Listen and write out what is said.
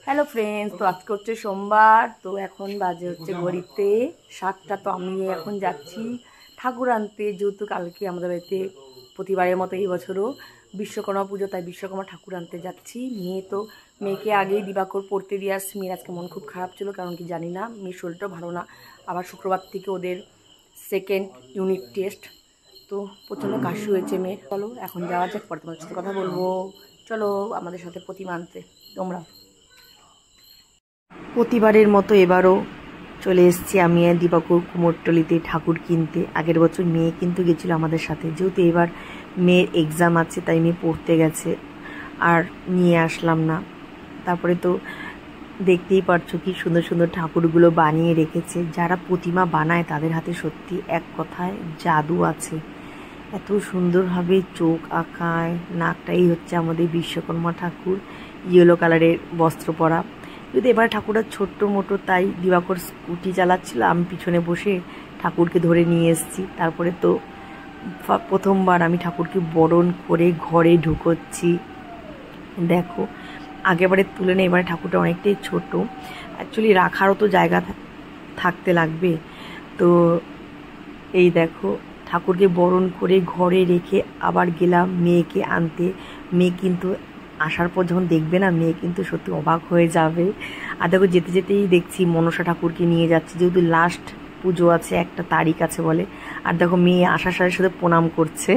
Hello friends, তো আজকে হচ্ছে সোমবার। তো এখন বাজে হচ্ছে ঘড়িতে 7টা। তো আমি এখন যাচ্ছি ঠাকুর আনতে, যেহেতু কালকে আমাদের বাড়িতে প্রতিবারের মতো এই বছরও বিশ্বকর্মা পুজো, তাই বিশ্বকর্মা ঠাকুর আনতে যাচ্ছি। মেয়েকে আগেই দিবাকর পড়তে দিয়ে আসছি। মেয়ের আজকে মন খুব খারাপ ছিল, কারণ কি জানি না, মেয়ের শরীরটাও ভালো না। আবার শুক্রবার থেকে ওদের সেকেন্ড ইউনিট টেস্ট, তো প্রচণ্ড কাশি হয়েছে মেয়ের। চলো এখন যাওয়া যাক, পরে তোমার সাথে কথা বলবো। চলো আমাদের সাথে প্রতিমা আনতে তোমরা। প্রতিবারের মতো এবারও চলে এসেছি আমি আর দিবাকর কুমোরটুলিতে ঠাকুর কিনতে। আগের বছর মেয়ে কিন্তু গেছিলো আমাদের সাথে, যেহেতু এবার মেয়ের এক্সাম আছে তাই মেয়ে পড়তে গেছে, আর নিয়ে আসলাম না। তারপরে তো দেখতেই পারছো কি সুন্দর সুন্দর ঠাকুরগুলো বানিয়ে রেখেছে। যারা প্রতিমা বানায় তাদের হাতে সত্যি এক কথায় জাদু আছে। এত সুন্দরভাবে চোখ আঁকায়, নাকটাই হচ্ছে আমাদের বিশ্বকর্মা ঠাকুর, ইয়েলো কালারের বস্ত্র পরা। যদি এবার ঠাকুরটা ছোট্ট মোটো, তাই দিবাকর স্কুটি চালাচ্ছিল, আমি পিছনে বসে ঠাকুরকে ধরে নিয়ে এসেছি। তারপরে তো প্রথমবার আমি ঠাকুরকে বরণ করে ঘরে ঢুকোচ্ছি। দেখো আগেবারের তুলনায় এবারে ঠাকুরটা অনেকটাই ছোট। অ্যাকচুয়ালি রাখারও তো জায়গা থাকতে লাগবে। তো এই দেখো ঠাকুরকে বরণ করে ঘরে রেখে আবার গেলাম মেয়েকে আনতে। মেয়ে কিন্তু আসার পর যখন দেখবে না, মেয়ে কিন্তু সত্যি অবাক হয়ে যাবে। আর দেখো যেতে যেতেই দেখছি মনসা ঠাকুরকে নিয়ে যাচ্ছে, যেহেতু লাস্ট পুজো আছে, একটা তারিখ আছে বলে। আর দেখো মেয়ে আসার সাথে সাথে প্রণাম করছে।